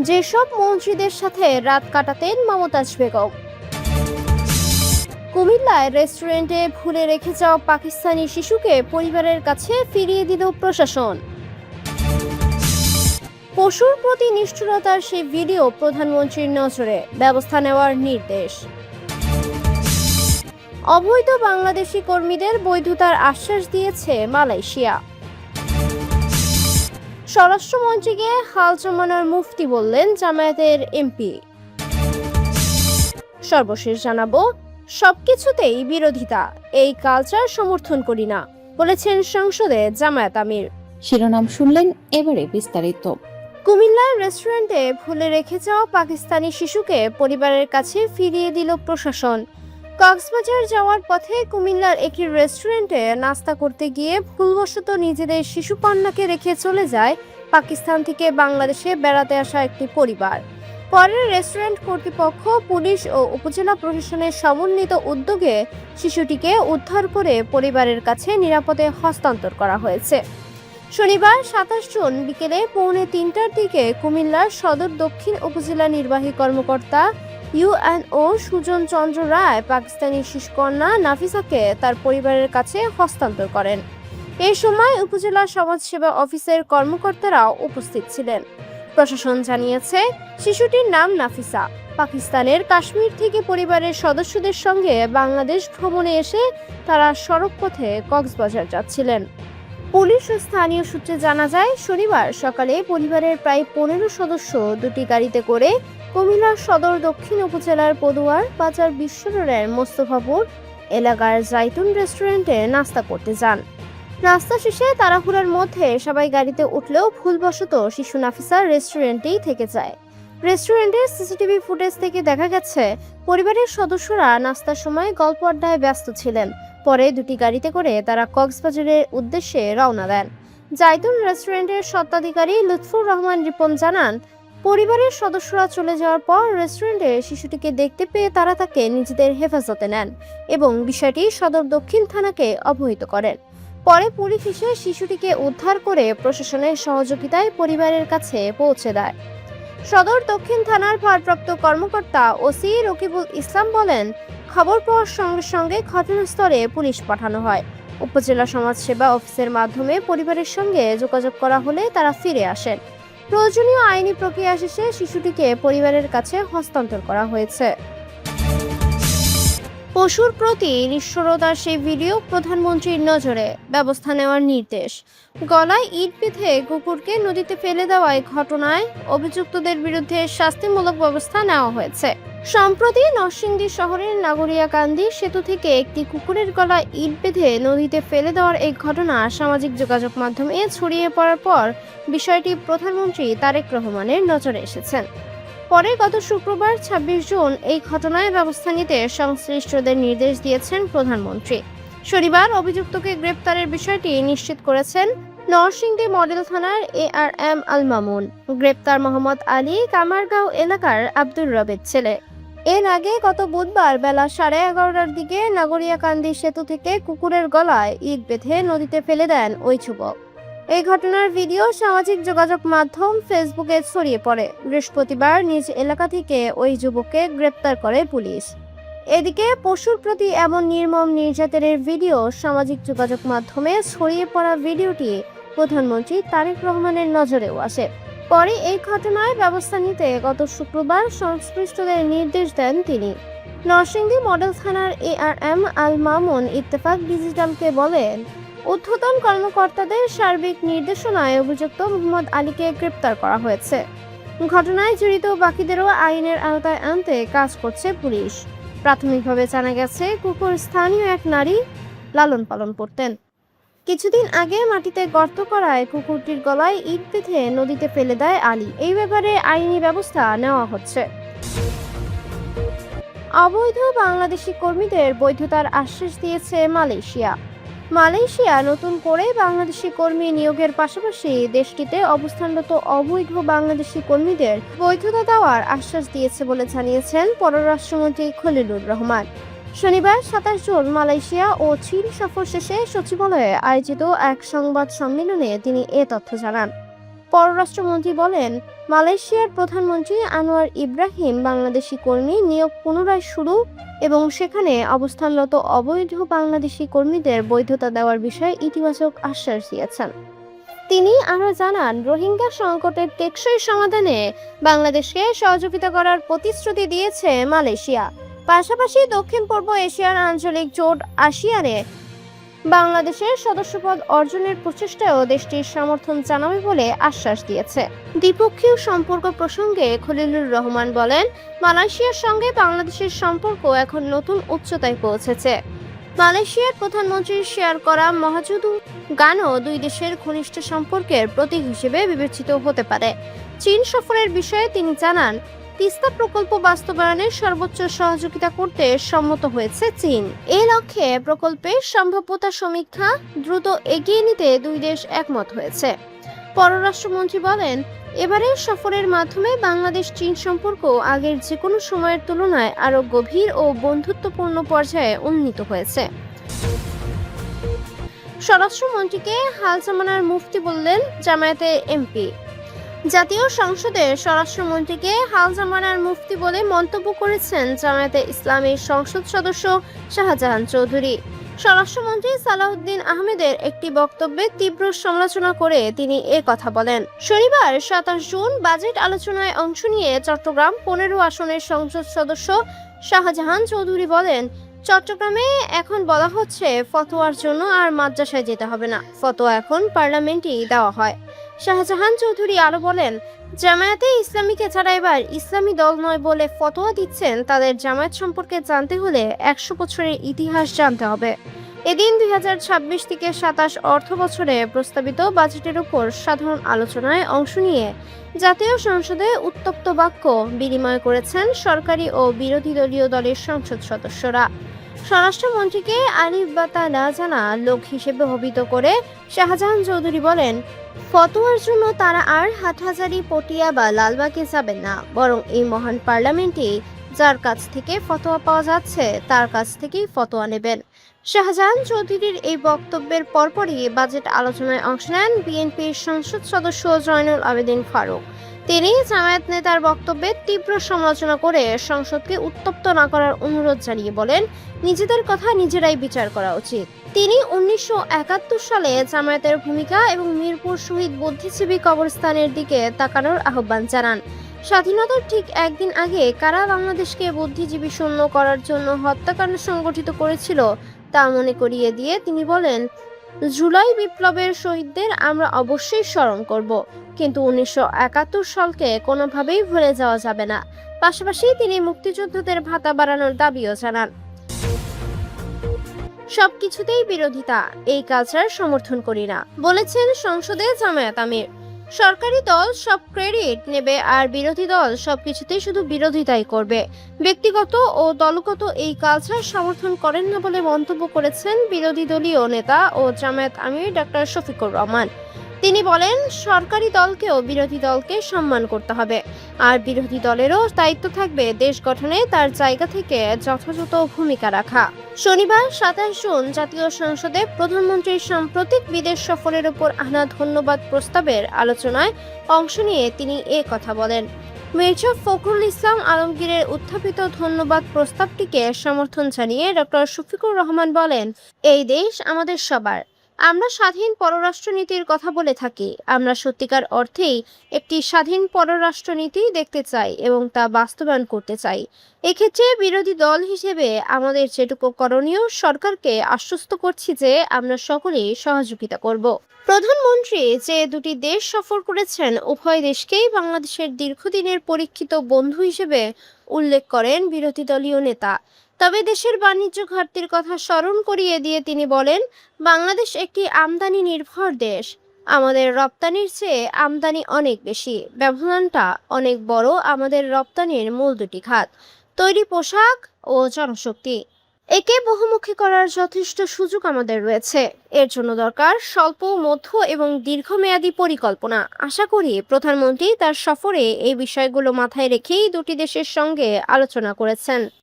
যেসব মন্ত্রীদের সাথে রাত কাটাতেন মমতাজ বেগম। কুমিল্লায় রেস্টুরেন্টে ভুলে রেখে যাওয়া পাকিস্তানি শিশুকে পরিবারের কাছে ফিরিয়ে দিল প্রশাসন। পশুর প্রতি নিষ্ঠুরতার সেই ভিডিও প্রধানমন্ত্রীর নজরে, ব্যবস্থা নেওয়ার নির্দেশ। অবৈধ বাংলাদেশি কর্মীদের বৈধতার আশ্বাস দিয়েছে মালয়েশিয়া। স্বরাষ্ট্রমন্ত্রীকে হাল জমানোর মুফতি বললেন জামায়াতের এমপি। সর্বশেষ জানাবো, সবকিছুতেই বিরোধিতা, এই কালচার সমর্থন করি না, বলেছেন সংসদে জামায়াত আমির। শিরোনাম শুনলেন, এবারে বিস্তারিত। কুমিল্লার রেস্টুরেন্টে ভুলে রেখে যাওয়া পাকিস্তানি শিশুকে পরিবারের কাছে ফিরিয়ে দিল প্রশাসন। কক্সবাজার যাওয়ার পথে কুমিল্লার একটি রেস্টুরেন্টে নাস্তা করতে গিয়ে ভুলবশত নিজেদের শিশু কন্যাকে রেখে চলে যায় পাকিস্তান থেকে বাংলাদেশে বেড়াতে আসা একটি পরিবার। পরে রেস্টুরেন্ট কর্তৃপক্ষ, পুলিশ ও উপজেলা প্রশাসনের সমন্বিত উদ্যোগে শিশুটিকে উদ্ধার করে পরিবারের কাছে নিরাপদে হস্তান্তর করা হয়েছে। শনিবার ২৭ জুন বিকেলে ২:৩০টার দিকে কুমিল্লার সদর দক্ষিণ উপজেলা নির্বাহী কর্মকর্তা ইউএনও সুজন চন্দ্র রায় পাকিস্তানি শিশুকন্যা নাফিসাকে তার পরিবারের কাছে হস্তান্তর করেন। এই সময় উপজেলা সমাজসেবা অফিসের কর্মকর্তারাও উপস্থিত ছিলেন। প্রশাসন জানিয়েছে, শিশুটির নাম নাফিসা। পাকিস্তানের কাশ্মীর থেকে পরিবারের সদস্যদের সঙ্গে বাংলাদেশ ভ্রমণে এসে তারা সড়কপথে কক্সবাজার যাচ্ছিলেন। পুলিশ ও স্থানীয় সূত্রে জানা যায়, শনিবার সকালে পরিবারের প্রায় ১৫ সদস্য দুটি গাড়িতে করে কুমিল্লার সদর দক্ষিণ উপজেলার পদুয়ার বাজার বিশ্ব রোডের মোস্তফাপুর এলাকার জাইতুন রেস্টুরেন্টে নাস্তা করতে যান। নাস্তা শেষে তাড়াহুড়ার মধ্যে সবাই গাড়িতে উঠলেও ভুলবশত শিশু নাফিসা রেস্টুরেন্টেই থেকে যায়। রেস্টুরেন্টের সিসিটিভি ফুটেজ থেকে দেখা গেছে, পরিবারের সদস্যরা নাস্তার সময় গল্প আড্ডায় ব্যস্ত ছিলেন। পরে দুটি গাড়িতে করে তারা কক্সবাজারের উদ্দেশ্যে রওনা দেন। জাইতুন রেস্টুরেন্টের স্বত্বাধিকারী লুৎফুর রহমান রিপন জানান, পরিবারের সদস্যরা চলে যাওয়ার পর রেস্টুরেন্টে শিশুটিকে দেখতে পেয়ে তারা তাকে নিজেদের হেফাজতে নেন এবং বিষয়টি সদর দক্ষিণ থানাকে অবহিত করেন। পরে পুলিশ এসে শিশুটিকে উদ্ধার করে প্রশাসনের সহযোগিতায় পরিবারের কাছে পৌঁছে দেয়। সদর দক্ষিণ থানার ভারপ্রাপ্ত কর্মকর্তা ওসি রকিবুল ইসলাম বলেন, খবর পাওয়ার সঙ্গে সঙ্গে ঘটনাস্থলে পুলিশ পাঠানো হয়। উপজেলা সমাজসেবা অফিসের মাধ্যমে পরিবারের সঙ্গে যোগাযোগ করা হলে তারা ফিরে আসেন। প্রয়োজনীয় আইনি প্রক্রিয়া শেষে শিশুটিকে পরিবারের কাছে হস্তান্তর করা হয়েছে। পশুর প্রতি নিষ্ঠুরতার সেই ভিডিও প্রধানমন্ত্রীর নজরে, ব্যবস্থা নেওয়ার নির্দেশ। গলায় ইট বেঁধে কুকুরকে নদীতে ফেলে দেওয়ায় ঘটনায় অভিযুক্তদের বিরুদ্ধে শাস্তিমূলক ব্যবস্থা নেওয়া হয়েছে। সম্প্রতি নরসিংদী শহরের নাগরিয়াকান্দি সেতু থেকে একটি কুকুরের গলায় ইট বেঁধে নদীতে ফেলে দেওয়ার এই ঘটনা সামাজিক যোগাযোগ মাধ্যমে ছড়িয়ে পড়ার পর বিষয়টি প্রধানমন্ত্রী তারেক রহমানের নজরে এসেছেন। পরে গত শুক্রবার ২৬ জুন এই ঘটনায় ব্যবস্থা নিতে সংশ্লিষ্টদের নির্দেশ দিয়েছেন প্রধানমন্ত্রী। শনিবার অভিযুক্তকে গ্রেপ্তারের বিষয়টি নিশ্চিত করেছেন নরসিংদী মডেল থানার ARM আল মামুন। গ্রেপ্তার মোহাম্মদ আলী কামারগাঁও এলাকার আব্দুর রবের ছেলে। এর আগে গত বুধবার বেলা 11:30টার দিকে নাগরিয়াকান্দি সেতু থেকে কুকুরের গলায় ইট বেঁধে নদীতে ফেলে দেন ওই যুবক। এই ঘটনার ভিডিও সামাজিক যোগাযোগ মাধ্যম ফেসবুকে ছড়িয়ে পড়ে। বৃহস্পতিবার নিজ এলাকা থেকে ওই যুবককে গ্রেপ্তার করে পুলিশ। এদিকে পশুর প্রতি এমন নির্মম নির্যাতনের ভিডিও সামাজিক যোগাযোগ মাধ্যমে ছড়িয়ে পড়া ভিডিওটি প্রধানমন্ত্রী তারেক রহমানের নজরেও আসে। পরে এই ঘটনায় ব্যবস্থা নিতে গত শুক্রবার সংশ্লিষ্টদের নির্দেশ দেন তিনি। নরসিংদী মডেল থানার ARM আল মামুন ইত্তেফাক ডিজিটালকে বলেন, ঊর্ধ্বতন কর্মকর্তাদের সার্বিক নির্দেশনায় অভিযুক্ত মোহাম্মদ আলীকে গ্রেপ্তার করা হয়েছে। ঘটনায় জড়িত বাকিদেরও আইনের আওতায় আনতে কাজ করছে পুলিশ। প্রাথমিকভাবে জানা গেছে, কুকুর স্থানীয় এক নারী লালন পালন করতেন। কিছুদিন আগে মাটিতে গর্ত করায় কুকুরটির গলায় ইট বেঁধে নদীতে ফেলে দেয় আলী। এই ব্যাপারে আইনি ব্যবস্থা নেওয়া হচ্ছে। অবৈধ বাংলাদেশি কর্মীদের বৈধতার আশ্বাস দিয়েছে মালয়েশিয়া। মালয়েশিয়া নতুন করে বাংলাদেশি কর্মী নিয়োগের পাশাপাশি দেশটিতে অবস্থানরত অবৈধ বাংলাদেশি কর্মীদের বৈধতা দেওয়ার আশ্বাস দিয়েছে বলে জানিয়েছেন পররাষ্ট্রমন্ত্রী খলিলুর রহমান। শনিবার ২৭ জুন মালয়েশিয়া ও চীন সফর শেষে সচিবালয়ে আয়োজিত এক সংবাদ সম্মেলনে তিনি এ তথ্য জানান। পররাষ্ট্রমন্ত্রী বলেন, মালয়েশিয়ার প্রধানমন্ত্রী আনোয়ার ইব্রাহিম বাংলাদেশি কর্মী নিয়োগ পুনরায় শুরু এবং সেখানে অবস্থানরত অবৈধ বাংলাদেশি কর্মীদের বৈধতা দেওয়ার বিষয়ে ইতিবাচক আশ্বাস দিয়েছেন। তিনি আরও জানান, রোহিঙ্গা সংকটের টেকসই সমাধানে বাংলাদেশকে সহযোগিতা করার প্রতিশ্রুতি দিয়েছে মালয়েশিয়া। পাশাপাশি দক্ষিণ পূর্ব এশিয়ার আঞ্চলিক জোট আসিয়ানে বাংলাদেশের সদস্যপদ অর্জনের প্রচেষ্টায়ও দেশটির সমর্থন জানাবে বলে আশ্বাস দিয়েছে। দ্বিপক্ষীয় সম্পর্ক প্রসঙ্গে খলিলুর রহমান বলেন, মালয়েশিয়ার সঙ্গে বাংলাদেশের সম্পর্ক এখন নতুন উচ্চতায় পৌঁছেছে। মালয়েশিয়ার প্রধানমন্ত্রীর শেয়ার করা মহাজুদু গানও দুই দেশের ঘনিষ্ঠ সম্পর্কের প্রতীক হিসেবে বিবেচিত হতে পারে। চীন সফরের বিষয়ে তিনি জানান, তিস্তা প্রকল্প বাস্তবায়নের সর্বোচ্চ সহযোগিতা করতে সম্মত হয়েছে চীন। এই লক্ষ্যে প্রকল্পের সম্ভাব্যতা সমীক্ষা দ্রুত এগিয়ে নিতে দুই দেশ একমত হয়েছে। পররাষ্ট্রমন্ত্রী বলেন, এবারের সফরের মাধ্যমে বাংলাদেশ চীন সম্পর্ক আগের যে কোনো সময়ের তুলনায় আরও গভীর ও বন্ধুত্বপূর্ণ পর্যায়ে উন্নীত হয়েছে। স্বরাষ্ট্রমন্ত্রীকে হাল জামানার মুফতি বললেন জামায়াতের এমপি। জাতীয় সংসদে স্বরাষ্ট্রমন্ত্রীকে হাল জামানার মুফতি বলে মন্তব্য করেছেন জামায়াতে ইসলামীর সংসদ সদস্য শাহজাহান চৌধুরী। স্বরাষ্ট্রমন্ত্রী সালাউদ্দিন আহমেদের একটি বক্তব্যে তীব্র সমালোচনা করে তিনি কথা বলেন। শনিবার 27 জুন বাজেট আলোচনায় অংশ নিয়ে চট্টগ্রাম 15 আসনের সংসদ সদস্য শাহজাহান চৌধুরী বলেন, চট্টগ্রামে এখন বলা হচ্ছে ফতোয়ার জন্য আর মাদ্রাসায় যেতে হবে না, ফতোয়া এখন পার্লামেন্টেই দেওয়া হয়। শাহজাহান চৌধুরী আরো বলেন, জামায়াতে ইসলামীকে যারা এবার ইসলামী দল নয় বলে ফতোয়া দিচ্ছেন, তাদের জামায়াত সম্পর্কে জানতে হলে 100 বছরের ইতিহাস জানতে হবে। এদিন 2026 থেকে 27 অর্থ বছরে প্রস্তাবিত বাজেটের উপর সাধারণ আলোচনায় অংশ নিয়ে জাতীয় সংসদে উত্তপ্ত বাক্য বিনিময় করেছেন সরকারি ও বিরোধী দলীয় দলের সংসদ সদস্যরা। স্বরাষ্ট্রমন্ত্রীকে আলিফ বাতা না জানা লোক হিসেবে অভিহিত করে শাহজাহান চৌধুরী বলেন, ফতোয়ার জন্য তারা আর হাটহাজারী, পটিয়া বা লালবাগে যাবেন না, বরং এই মহান পার্লামেন্টে যার কাছ থেকে ফতোয়া পাওয়া যাচ্ছে তার কাছ থেকেই ফতোয়া নেবেন। শাহজাহান চৌধুরীর এই বক্তব্যের পরপরই বাজেট আলোচনায় অংশ নেন বিএনপির সংসদ সদস্য জয়নুল আবেদিন ফারুক। তিনি জামায়াত নেতার বক্তব্যের তীব্র সমালোচনা করে সংসদকে উত্তপ্ত না করার অনুরোধ জানিয়ে বলেন, নিজেদের কথা নিজেরাই বিচার করা উচিত। তিনি 1971 সালে জামায়াতের ভূমিকা এবং মিরপুর শহীদ বুদ্ধিজীবী কবরস্থানের দিকে তাকানোর আহ্বান জানান। স্বাধীনতার ঠিক একদিন আগে কারা বাংলাদেশকে বুদ্ধিজীবী শূন্য করার জন্য হত্যাকাণ্ড সংগঠিত করেছিল তা মনে করিয়ে দিয়ে তিনি বলেন, জুলাই বিপ্লবের শহীদদের আমরা অবশ্যই স্মরণ করব, কিন্তু 1971 সালকে কোনোভাবেই ভুলে যাওয়া যাবে না। পাশাপাশি তিনি মুক্তিযোদ্ধাদের ভাতা বাড়ানোর দাবিও জানান। সবকিছুতেই বিরোধিতা, এই কালচার সমর্থন করি না, বলেছেন সংসদে জামায়াত আমির। সরকারি দল সব ক্রেডিট নেবে আর বিরোধী দল সবকিছুতেই শুধু বিরোধিতাই করবে। ব্যক্তিগত ও দলগত এই কালচার সমর্থন করেন না বলে মন্তব্য করেছেন বিরোধী দলীয় নেতা ও জামায়াত আমির ডক্টর শফিকুর রহমান। তিনি বলেন, সরকারি দলকেও বিরোধী দলকে সম্মান করতে হবে, আর বিরোধী দলেরও দায়িত্ব থাকবে দেশ গঠনে তার জায়গা থেকে যথাযথ ভূমিকা রাখা। শনিবার 27 জুন জাতীয় সংসদে প্রধানমন্ত্রীর সাম্প্রতিক বিদেশ সফরের উপর আনা ধন্যবাদ প্রস্তাবের আলোচনায় অংশ নিয়ে তিনি কথা বলেন। মির্জা ফখরুল ইসলাম আলমগীরের উত্থাপিত ধন্যবাদ প্রস্তাবটিকে সমর্থন জানিয়ে ডক্টর শফিকুর রহমান বলেন, এই দেশ আমাদের সবার। আমরা স্বাধীন পররাষ্ট্রনীতির কথা বলে থাকি। আমরা সত্যিকার অর্থেই একটি স্বাধীন পররাষ্ট্রনীতি দেখতে চাই এবং তা বাস্তবায়ন করতে চাই। এক্ষেত্রে বিরোধী দল হিসেবে আমাদের যেটুকু করণীয়, সরকারকে আশ্বস্ত করছি যে আমরা সকলেই সহযোগিতা করব। প্রধানমন্ত্রী যে দুটি দেশ সফর করেছেন, উভয় দেশকেই বাংলাদেশের দীর্ঘদিনের পরীক্ষিত বন্ধু হিসেবে উল্লেখ করেন বিরোধী দলীয় নেতা। তবে দেশের বাণিজ্য ঘাটতির কথা স্মরণ করিয়ে দিয়ে তিনি বলেন, বাংলাদেশ একটি আমদানি নির্ভর দেশ। আমাদের রপ্তানির চেয়ে আমদানি অনেক বেশি, ব্যবধানটা অনেক বড়। আমাদের রপ্তানির মূল দুটি খাত, তৈরি পোশাক ও জনশক্তি। একে বহুমুখী করার যথেষ্ট সুযোগ আমাদের রয়েছে। এর জন্য দরকার স্বল্প, মধ্য এবং দীর্ঘমেয়াদী পরিকল্পনা। আশা করি প্রধানমন্ত্রী তার সফরে এই বিষয়গুলো মাথায় রেখেই দুটি দেশের সঙ্গে আলোচনা করেছেন।